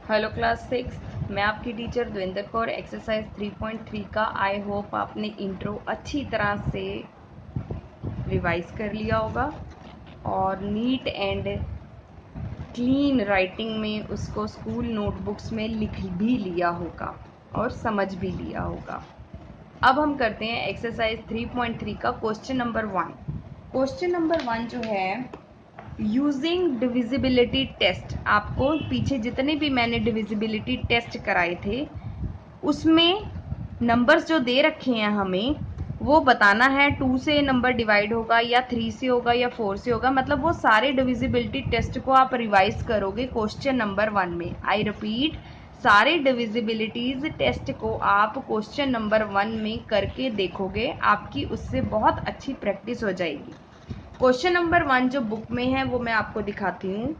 Hello class 6, मैं आपकी teacher द्विंदर Kaur. Exercise 3.3 का आई होप आपने इंट्रो अच्छी तरह से रिवाइज कर लिया होगा और नीट एंड क्लीन राइटिंग में उसको स्कूल नोटबुक्स में लिख भी लिया होगा और समझ भी लिया होगा। अब हम करते हैं एक्सरसाइज 3.3 का क्वेश्चन नंबर 1। क्वेश्चन नंबर 1 जो है यूजिंग डिविजिबिलिटी टेस्ट। आपको पीछे जितने भी मैंने डिविजिबिलिटी टेस्ट कराए थे उसमें नंबर्स जो दे रखे हैं हमें वो बताना है 2 से नंबर डिवाइड होगा या 3 से होगा या 4 से होगा। मतलब वो सारे डिविजिबिलिटी टेस्ट को आप रिवाइज करोगे क्वेश्चन नंबर 1 में। आई रिपीट, सारे डिविजिबिलिटीज टेस्ट को आप क्वेश्चन नंबर 1 में करके देखोगे, आपकी उससे बहुत अच्छी प्रैक्टिस हो जाएगी। क्वेश्चन नंबर 1 जो बुक में है वो मैं आपको दिखाती हूँ।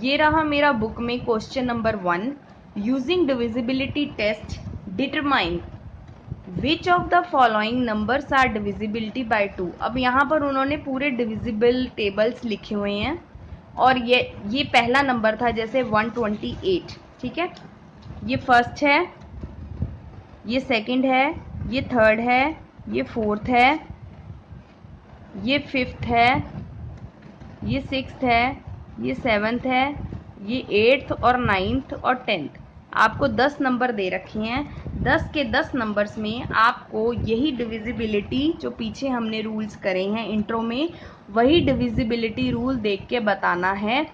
ये रहा मेरा बुक में question number 1। Using divisibility test determine which of the following numbers are divisibility by 2। अब यहाँ पर उन्होंने पूरे डिविजिबल टेबल्स लिखे हुए हैं और ये पहला नंबर था, जैसे 128। ठीक है, ये फर्स्ट है, ये सेकंड है, ये थर्ड है, ये फोर्थ है, ये फिफ्थ है, ये सिक्स्थ है, ये सेवन्थ है, ये एट्थ और नाइन्थ और टेंथ। आपको 10 नंबर दे रखे हैं। 10 के 10 नंबर्स में आपको यही डिविजिबिलिटी जो पीछे हमने रूल्स करे हैं इंट्रो में, वही डिविजिबिलिटी रूल देख के बताना है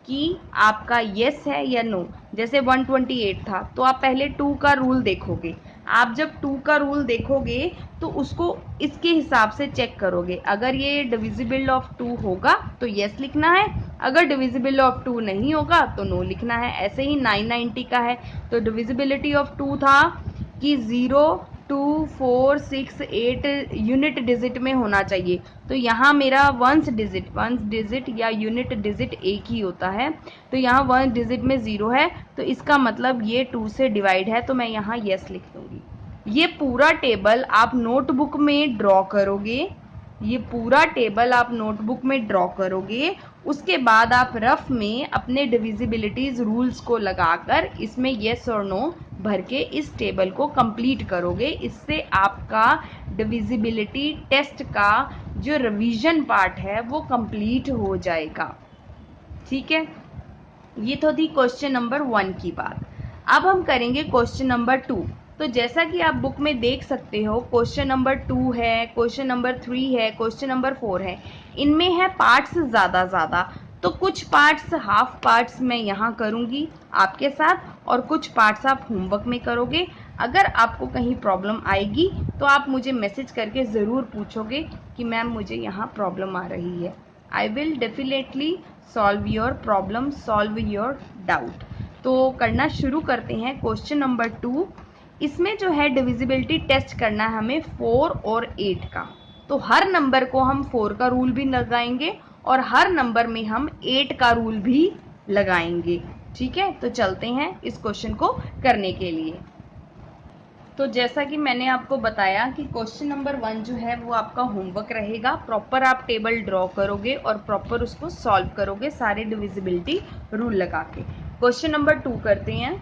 कि आपका येस है या नो। जैसे 128 था तो आप पहले 2 का रूल देखोगे। आप जब 2 का रूल देखोगे तो उसको इसके हिसाब से चेक करोगे। अगर ये डिविजिबल ऑफ 2 होगा तो येस लिखना है, अगर डिविजिबल ऑफ 2 नहीं होगा तो नो लिखना है। ऐसे ही 990 का है तो डिविजिबिलिटी ऑफ 2 था कि 0, 2, 4, 6, 8 यूनिट डिजिट में होना चाहिए। तो यहाँ मेरा वंस डिजिट या यूनिट डिजिट एक ही होता है, तो यहाँ वन डिजिट में 0 है, तो इसका मतलब ये 2 से डिवाइड है, तो मैं यहाँ येस लिख दूंगी। ये पूरा टेबल आप नोटबुक में ड्रॉ करोगे। ये पूरा टेबल आप नोटबुक में ड्रॉ करोगे। उसके बाद आप रफ में अपने डिविजिबिलिटीज रूल्स को लगाकर इसमें येस और नो भर के इस टेबल को कंप्लीट करोगे। इससे आपका डिविजिबिलिटी टेस्ट का जो रिवीजन पार्ट है वो कंप्लीट हो जाएगा। ठीक है, ये तो थी क्वेश्चन नंबर 1 की बात। अब हम करेंगे क्वेश्चन नंबर 2। तो जैसा कि आप बुक में देख सकते हो, क्वेश्चन नंबर 2 है, क्वेश्चन नंबर 3 है, क्वेश्चन नंबर 4 है। इनमें है पार्ट्स ज़्यादा, तो कुछ पार्ट्स हाफ पार्ट्स मैं यहाँ करूँगी आपके साथ और कुछ पार्ट्स आप होमवर्क में करोगे। अगर आपको कहीं प्रॉब्लम आएगी तो आप मुझे मैसेज करके ज़रूर पूछोगे कि मैम मुझे यहाँ प्रॉब्लम आ रही है। I will definitely solve your problem, solve your doubt. तो करना शुरू करते हैं क्वेश्चन नंबर 2। इसमें जो है डिविजिबिलिटी टेस्ट करना है हमें 4 और 8 का। तो हर नंबर को हम 4 का रूल भी लगाएंगे और हर नंबर में हम 8 का रूल भी लगाएंगे। ठीक है, तो चलते हैं इस क्वेश्चन को करने के लिए। तो जैसा कि मैंने आपको बताया कि क्वेश्चन नंबर 1 जो है वो आपका होमवर्क रहेगा। प्रॉपर आप टेबल ड्रॉ करोगे और प्रॉपर उसको सॉल्व करोगे सारे डिविजिबिलिटी रूल लगा के। क्वेश्चन नंबर 2 करते हैं।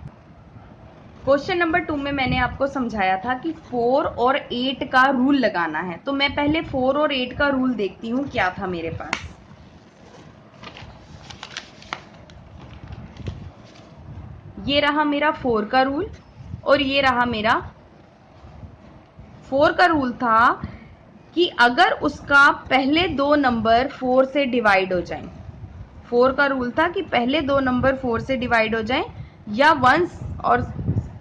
क्वेश्चन नंबर 2 में मैंने आपको समझाया था कि 4 और 8 का रूल लगाना है। तो मैं पहले 4 और 8 का रूल देखती हूँ क्या था मेरे पास। ये रहा मेरा 4 का रूल और ये रहा मेरा 4 का रूल था कि अगर उसका पहले 2 नंबर 4 से डिवाइड हो जाएं। 4 का रूल था कि पहले 2 नंबर 4 से डिवाइड हो जाएं या वंस और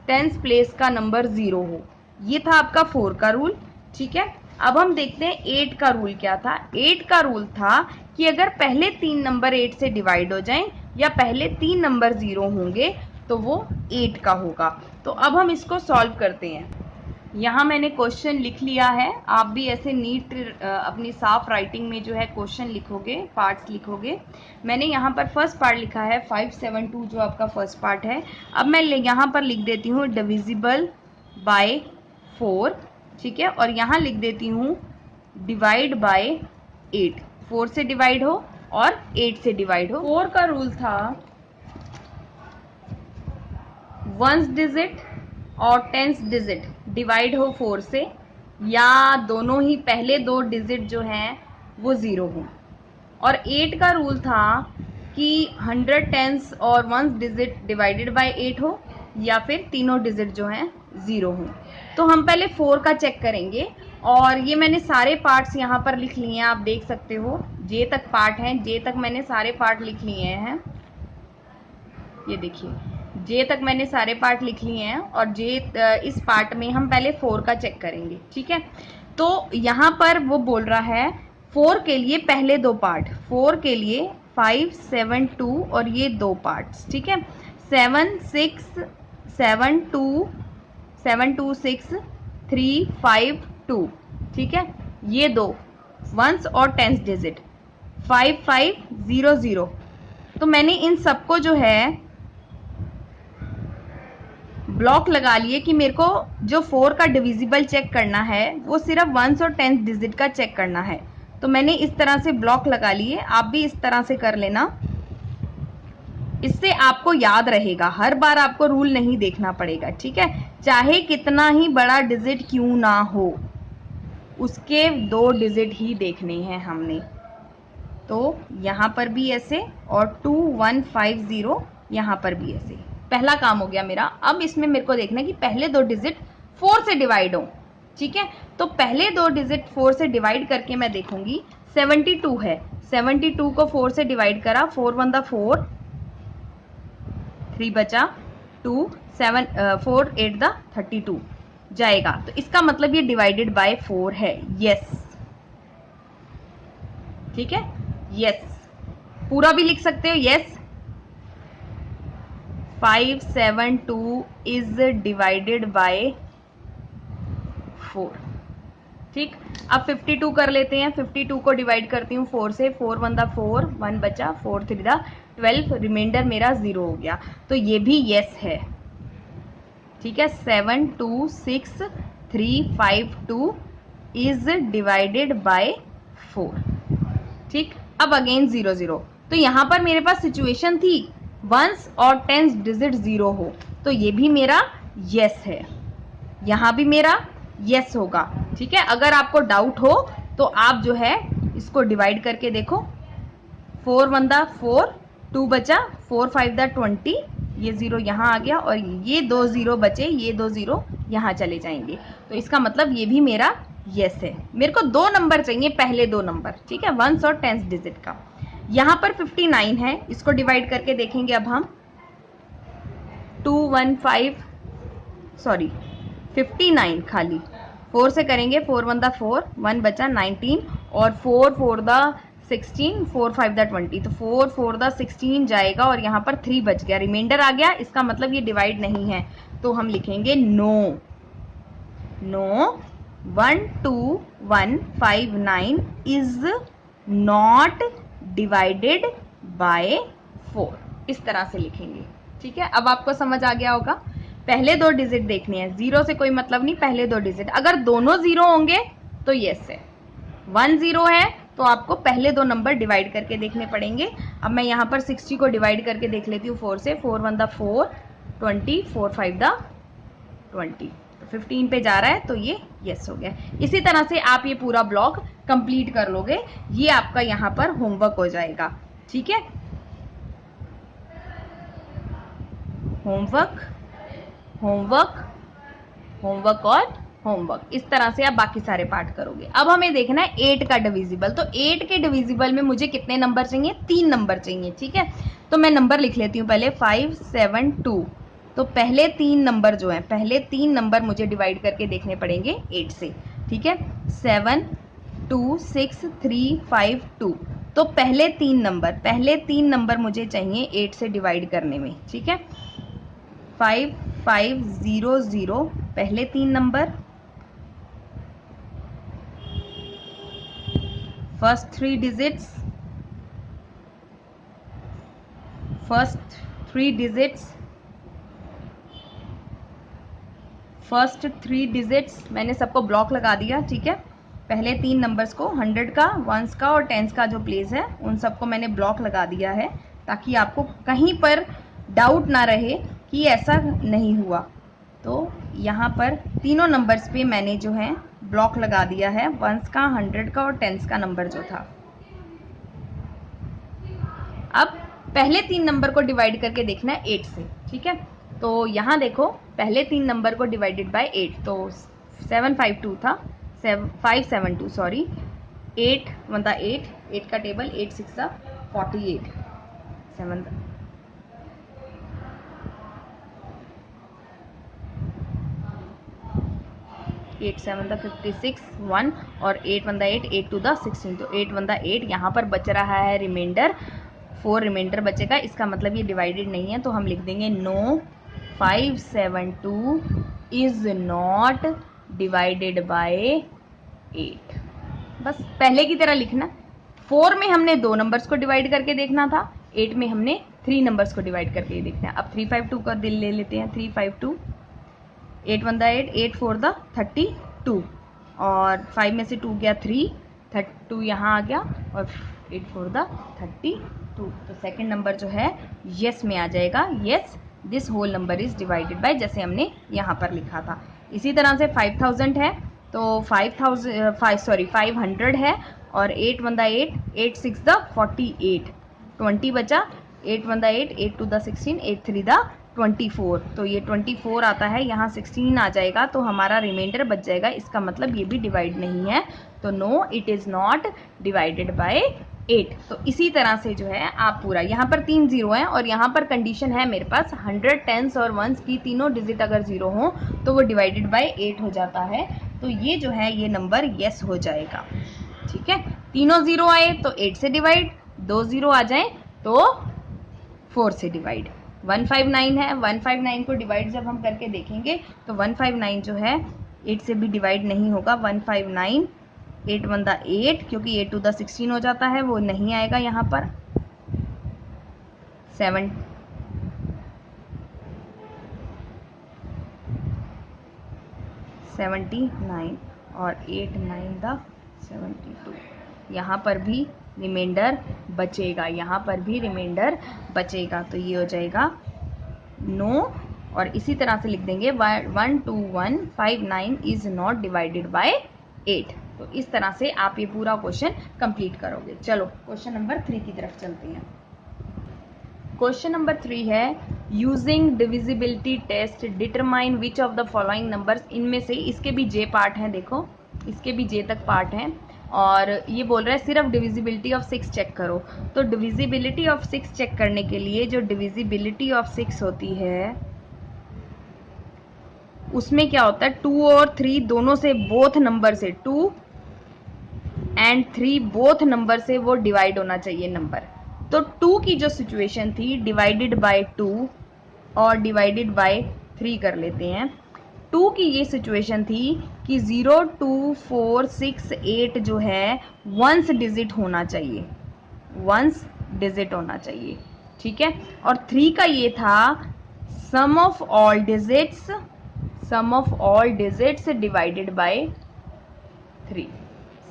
टेंस प्लेस का नंबर 0 हो। ये था आपका 4 का रूल। ठीक है, अब हम देखते हैं 8 का रूल क्या था। 8 का रूल था कि अगर पहले 3 नंबर 8 से डिवाइड हो जाएं या पहले 3 नंबर 0 होंगे तो वो 8 का होगा। तो अब हम इसको सॉल्व करते हैं। यहाँ मैंने क्वेश्चन लिख लिया है। आप भी ऐसे नीट अपनी साफ राइटिंग में जो है क्वेश्चन लिखोगे, पार्ट्स लिखोगे। मैंने यहाँ पर फर्स्ट पार्ट लिखा है 572 जो आपका फर्स्ट पार्ट है। अब मैं यहाँ पर लिख देती हूँ डिविजिबल बाय 4। ठीक है, और यहाँ लिख देती हूँ डिवाइड बाय 8। 4 से डिवाइड हो और 8 से डिवाइड हो। 4 का रूल था वंस डिजिट और टेंस डिजिट डिवाइड हो 4 से, या दोनों ही पहले दो डिजिट जो हैं वो 0 हों। और 8 का रूल था कि 100 टेंस और वंस डिजिट डिवाइडेड बाय 8 हो, या फिर तीनों डिजिट जो हैं 0 हों। तो हम पहले 4 का चेक करेंगे, और ये मैंने सारे पार्ट्स यहाँ पर लिख लिए हैं, आप देख सकते हो जे तक पार्ट हैं, जे तक मैंने सारे पार्ट लिख लिए हैं। ये देखिए जे तक मैंने सारे पार्ट लिख लिए हैं, और जे इस पार्ट में हम पहले 4 का चेक करेंगे, ठीक है। तो यहाँ पर वो बोल रहा है 4 के लिए पहले दो पार्ट, 4 के लिए 5 7 2 और ये दो पार्ट्स, ठीक है। 7 6 7 2 7 2 6 3 5 2, ठीक है। ये दो वंस और टेंस डिजिट 5 5 0 0। तो मैंने इन सबको जो है ब्लॉक लगा लिए कि मेरे को जो 4 का डिविजिबल चेक करना है वो सिर्फ वंस और टेंस डिजिट का चेक करना है। तो मैंने इस तरह से ब्लॉक लगा लिए, आप भी इस तरह से कर लेना, इससे आपको याद रहेगा, हर बार आपको रूल नहीं देखना पड़ेगा, ठीक है। चाहे कितना ही बड़ा डिजिट क्यों ना हो, उसके 2 डिजिट ही देखने हैं हमने। तो यहाँ पर भी ऐसे, और 2 1 5 0 यहाँ पर भी ऐसे। पहला काम हो गया मेरा। अब इसमें मेरे को देखना है कि पहले दो डिजिट 4 से डिवाइड हो, ठीक है। तो पहले दो डिजिट 4 से डिवाइड करके मैं देखूंगी। 72 है, 72 को 4 से डिवाइड करा, 4 1 4, 3 बचा 2, 7 4 8 32 जाएगा। तो इसका मतलब ये डिवाइडेड बाय 4 है, यस, ठीक है, यस। पूरा भी लिख सकते हो, यस। 5 7 2 इज डिवाइडेड बाय 4, ठीक। अब 52 कर लेते हैं। 52 को डिवाइड करती हूँ 4 से, 4 1 4, 1 बचा, 4 3 12, रिमाइंडर मेरा 0 हो गया। तो ये भी यस है, ठीक है। 7 2 6 3 5 2 इज डिवाइडेड बाय 4, ठीक। अब अगेन 0 0। तो यहाँ पर मेरे पास सिचुएशन थी वंस और टेंस डिजिट 0 हो, तो ये भी मेरा यस है, यहाँ भी मेरा यस होगा, ठीक है। अगर आपको डाउट हो तो आप जो है इसको डिवाइड करके देखो। 4 1 4, 2 बचा, 4 5 20, ये 0 यहाँ आ गया, और ये 2 0 बचे, ये 2 0 यहाँ चले जाएंगे। तो इसका मतलब ये भी मेरा यस है। मेरे को 2 नंबर चाहिए, पहले 2 नंबर, ठीक है, वंस और टेंस डिजिट का। यहाँ पर 59 है, इसको डिवाइड करके देखेंगे अब हम। 2 1 5 सॉरी 59 खाली 4 से करेंगे। 4 1 4, 1 बचा 19, और 4 4 16, 4 5 20, तो 4 4 16 जाएगा, और यहाँ पर 3 बच गया, रिमाइंडर आ गया। इसका मतलब ये डिवाइड नहीं है, तो हम लिखेंगे no. No 1 2 1 5 9 is not divided by 4, इस तरह से लिखेंगे, ठीक है। अब आपको समझ आ गया होगा। पहले दो डिजिट देखने हैं, 0 से कोई मतलब नहीं, पहले दो डिजिट। अगर दोनों 0 होंगे तो यस है, 1 0 है तो आपको पहले दो नंबर डिवाइड करके देखने पड़ेंगे। अब मैं यहाँ पर 60 को डिवाइड करके देख लेती हूँ 4 से। 4 1 4, 20, 4 5 20, तो 15 पे जा रहा है, तो ये यस हो गया। इसी तरह से आप ये पूरा ब्लॉक कंप्लीट कर लोगे, ये आपका यहाँ पर होमवर्क हो जाएगा, ठीक है। होमवर्क होमवर्क होमवर्क और होमवर्क, इस तरह से आप बाकी सारे पार्ट करोगे। अब हमें देखना है 8 का डिविजिबल। तो 8 के डिविजिबल में मुझे कितने नंबर चाहिए? 3 नंबर चाहिए, ठीक है। तो मैं नंबर लिख लेती हूँ पहले, 5 7 2। तो पहले 3 नंबर जो हैं, पहले 3 नंबर मुझे डिवाइड करके देखने पड़ेंगे 8 से, ठीक है। 7 2 6 3 5 2। तो पहले 3 नंबर मुझे चाहिए 8 से डिवाइड करने में, ठीक है। 5 5 0 0 पहले 3 number, first 3 digits, first 3 digits मैंने सबको ब्लॉक लगा दिया, ठीक है। पहले 3 नंबर्स को 100 का, 1s का और 10s का जो प्लेस है उन सबको मैंने ब्लॉक लगा दिया है, ताकि आपको कहीं पर डाउट ना रहे कि ऐसा नहीं हुआ। तो यहाँ पर तीनों नंबर्स पे मैंने जो है ब्लॉक लगा दिया है, 1s का, 100 का और 10s का नंबर जो था। अब पहले 3 नंबर को डिवाइड करके देखना है 8 से, ठीक है। तो यहाँ देखो पहले 3 नंबर को डिवाइडेड बाय 8, तो 752 था, 572 सॉरी, 8 1 8, 8 का टेबल, 8 6 48, 7 8 7 56 1 और 8 1 8, 8 2 16, तो 8 1 8। यहाँ पर बच रहा है रिमाइंडर 4, रिमाइंडर बचेगा, इसका मतलब ये डिवाइडेड नहीं है, तो हम लिख देंगे no 572 is not divided by 8। बस पहले की तरह लिखना। 4 में हमने 2 नंबर्स को डिवाइड करके देखना था, 8 में हमने 3 नंबर्स को डिवाइड करके देखना है। अब 352 का दिल ले लेते हैं, 352, 8 1 8, 8 4 32, और 5 में से 2 गया 3, 32 यहाँ आ गया और 8 4 32। तो सेकंड नंबर जो है यस में आ जाएगा, yes this whole number is divided by, जैसे हमने यहाँ पर लिखा था। इसी तरह से 5000 है, तो 500 है, और 8 1 8, 8 6 48, 20 बचा, 8 1 8, 8 2 16, 8 3 24, तो ये 24 आता है, यहाँ 16 आ जाएगा, तो हमारा रिमाइंडर बच जाएगा। इसका मतलब ये भी डिवाइड नहीं है, तो no it is not divided by 8। तो इसी तरह से जो है आप पूरा, यहाँ पर 3 जीरो हैं और यहाँ पर कंडीशन है मेरे पास 100, 10s और 1s की तीनों डिजिट अगर जीरो हो तो वो डिवाइडेड बाय 8 हो जाता है। तो ये जो है ये नंबर यस हो जाएगा, ठीक है। तीनों जीरो आए तो 8 से डिवाइड, 2 जीरो आ जाए तो 4 से डिवाइड। 159 है, 159 को डिवाइड जब हम करके देखेंगे तो 159 जो है 8 से भी डिवाइड नहीं होगा। 159, 8 1 8, क्योंकि 8 2 16 हो जाता है, वो नहीं आएगा यहाँ पर। 79 और 8 9 72, यहाँ पर भी रिमाइंडर बचेगा, यहाँ पर भी रिमाइंडर बचेगा, तो ये हो जाएगा नो। और इसी तरह से लिख देंगे 12159 इज नॉट डिवाइडेड बाय 8। तो इस तरह से आप ये पूरा क्वेश्चन कंप्लीट करोगे। चलो क्वेश्चन नंबर 3 की तरफ चलते हैं। क्वेश्चन नंबर 3 है using divisibility test determine which of the following numbers, इनमें से, इसके भी जे पार्ट हैं, देखो इसके भी जे तक पार्ट हैं, और ये बोल रहा है सिर्फ डिविजिबिलिटी ऑफ 6 चेक करो। तो डिविजिबिलिटी ऑफ 6 चेक करने के लिए जो डिविजिबिलिटी ऑफ 6 होती है उसमें क्या होता है, 2 और 3 दोनों से, बोथ नंबर से, 2 एंड 3 बोथ नंबर से वो डिवाइड होना चाहिए नंबर। तो 2 की जो सिचुएशन थी डिवाइडेड बाय 2 और डिवाइडेड बाय 3 कर लेते हैं। 2 की ये सिचुएशन थी कि 0 2 4 6 8 जो है वंस डिजिट होना चाहिए, वंस डिजिट होना चाहिए, ठीक है। और 3 का ये था sum of all digits, sum of all digits divided by 3।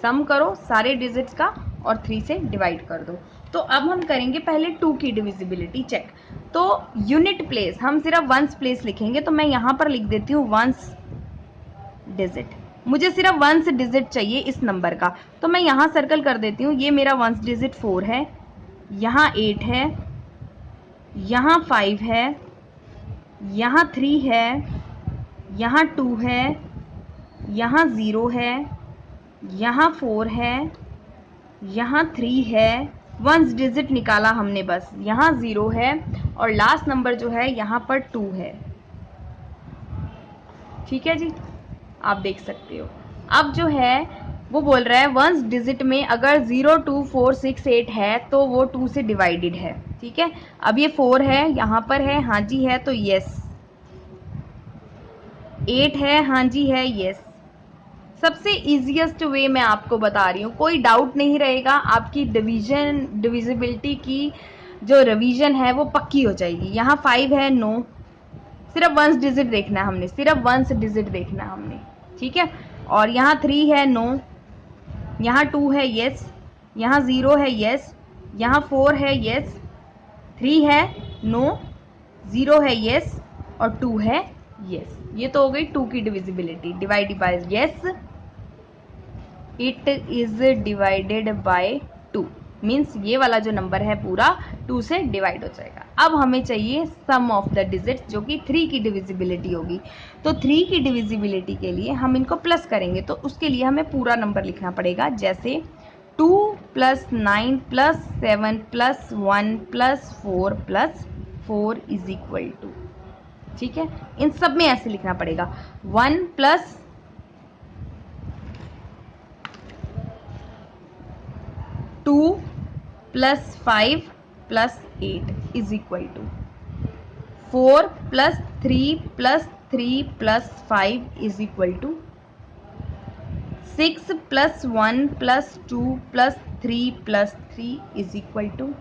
Sum करो सारे डिजिट्स का और 3 से डिवाइड कर दो। तो अब हम करेंगे पहले 2 की डिविजिबिलिटी चेक। तो यूनिट प्लेस हम सिर्फ वंस प्लेस लिखेंगे, तो मैं यहाँ पर लिख देती हूँ वंस डिजिट। मुझे सिर्फ वंस डिजिट चाहिए इस नंबर का, तो मैं यहाँ सर्कल कर देती हूँ। ये मेरा वंस डिजिट 4 है, यहाँ 8 है, यहाँ 5 है, यहाँ 3 है, यहाँ 2 है, यहाँ 0 है, यहाँ 4 है, यहाँ 3 है, वंस डिजिट निकाला हमने बस, यहाँ 0 है, और लास्ट नंबर जो है यहाँ पर 2 है, ठीक है जी, आप देख सकते हो। अब जो है वो बोल रहा है वंस डिजिट में अगर 0 2 4 6 8 है तो वो 2 से डिवाइडेड है, ठीक है। अब ये 4 है, यहाँ पर है, हाँ जी है, तो यस। 8 है, हाँ जी है, यस। सबसे इजीएस्ट वे मैं आपको बता रही हूँ, कोई डाउट नहीं रहेगा, आपकी डिविजिबिलिटी की जो रिवीजन है वो पक्की हो जाएगी। यहाँ 5 है, नो, सिर्फ वंस डिजिट देखना है हमने, सिर्फ वंस डिजिट देखना है हमने, ठीक है। और यहाँ 3 है, नो, यहाँ 2 है, यस, यहाँ 0 है, यस, यहाँ 4 है, यस, 3 है, नो, 0 है, यस, और 2 है यस। ये तो हो गई 2 की divisibility. Divide by yes, it is divided bye 2 means ये वाला जो नंबर है पूरा 2 से डिवाइड हो जाएगा। अब हमें चाहिए सम ऑफ द डिजिट्स जो कि 3 की डिविजिबिलिटी होगी। तो 3 की डिविजिबिलिटी के लिए हम इनको प्लस करेंगे, तो उसके लिए हमें पूरा नंबर लिखना पड़ेगा। जैसे 2 + 9 + 7 + 1 + 4 + 4 = 2। ठीक है, इन सब में ऐसे लिखना पड़ेगा। 1 + 2 + 5 + 8 = 4 + 3 + 3 + 5 = 6 + 1 + 2 + 3 + 3 =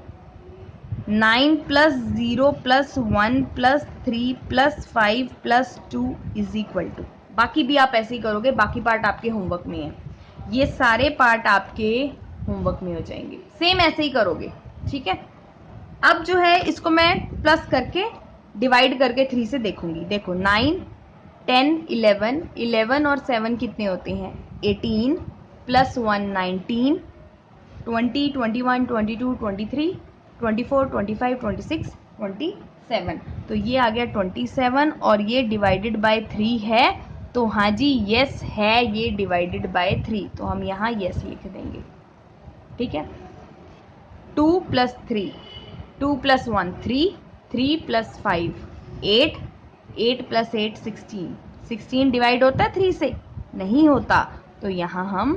9 + 0 + 1 + 3 + 5 + 2 = बाकी भी आप ऐसे ही करोगे, बाकी पार्ट आपके होमवर्क में है। ये सारे पार्ट आपके होमवर्क में हो जाएंगे, सेम ऐसे ही करोगे। ठीक है, अब जो है इसको मैं प्लस करके डिवाइड करके 3 से देखूंगी। देखो 9 10 11 11 और 7 कितने होते हैं 18 + 1 19 20 21 22 23 24 25 26 27। तो ये आ गया 27 और ये डिवाइडेड बाय 3 है। तो हाँ जी यस है, ये डिवाइडेड बाय 3, तो हम यहाँ यस लिख देंगे। ठीक है, 2 + 3 2 + 1 3 3 + 5 8 8 + 8 16 16 डिवाइड होता है 3 से? नहीं होता, तो यहाँ हम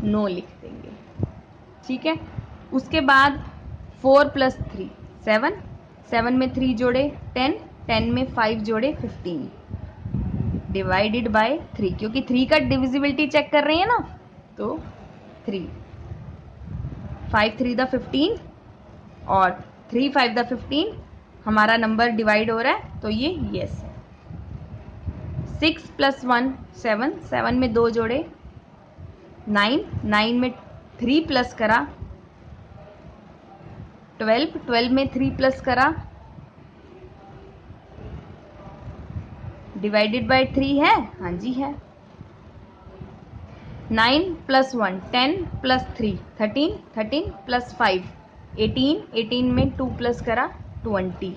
नो लिख देंगे। ठीक है, उसके बाद 4 + 3 7 7 में 3 जोड़े 10 10 में 5 जोड़े 15 डिवाइडेड बाय 3, क्योंकि 3 का डिविजिबिलिटी चेक कर रहे हैं ना, तो 3 5 3 द 15 और 3 5 द 15 हमारा नंबर डिवाइड हो रहा है, तो ये यस है। 6 + 1 7 7 में 2 जोड़े 9 9 में 3 प्लस करा 12 12 में 3 प्लस करा डिवाइडेड बाय 3 है? हाँ जी है। 9 + 1 10 + 3 13 13 + 5 18 18 में 2 प्लस करा 20।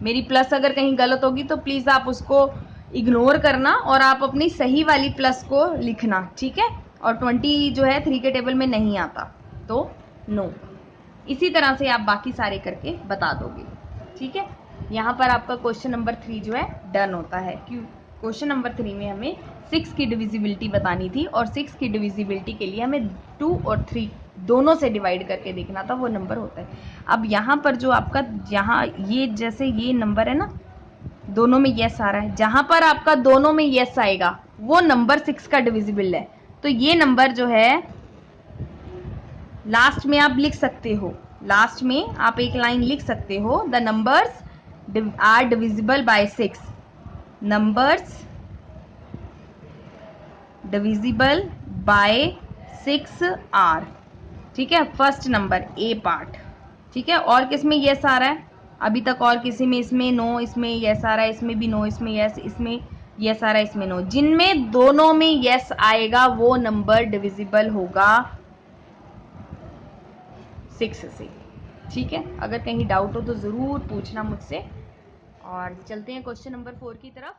मेरी प्लस अगर कहीं गलत होगी तो प्लीज़ आप उसको इग्नोर करना और आप अपनी सही वाली प्लस को लिखना। ठीक है, और 20 जो है 3 के टेबल में नहीं आता, तो नो। इसी तरह से आप बाकी सारे करके बता दोगे। ठीक है, यहाँ पर आपका क्वेश्चन नंबर 3 जो है डन होता है। क्यों? क्वेश्चन नंबर 3 में हमें 6 की डिविजिबिलिटी बतानी थी और 6 की डिविजिबिलिटी के लिए हमें 2 और 3 दोनों से डिवाइड करके देखना था, वो नंबर होता है। अब यहाँ पर जो आपका यहाँ ये जैसे ये नंबर है ना, दोनों में यस आ रहा है, जहाँ पर आपका दोनों में यस आएगा वो नंबर 6 का डिविजिबल है। तो ये नंबर जो है लास्ट में आप लिख सकते हो, लास्ट में आप एक लाइन लिख सकते हो, the numbers are divisible by 6, numbers divisible by 6 are. ठीक है, फर्स्ट नंबर ए पार्ट। ठीक है, और किस में यस आ रहा है अभी तक? और किसी में? इसमें नो, इसमें यस आ रहा है, इसमें भी नो, इसमें यस, इसमें यस आ रहा है, इसमें नो। जिनमें दोनों में यस आएगा वो नंबर डिविजिबल होगा 6 से। ठीक है, अगर कहीं डाउट हो तो ज़रूर पूछना मुझसे। और चलते हैं क्वेश्चन नंबर 4 की तरफ।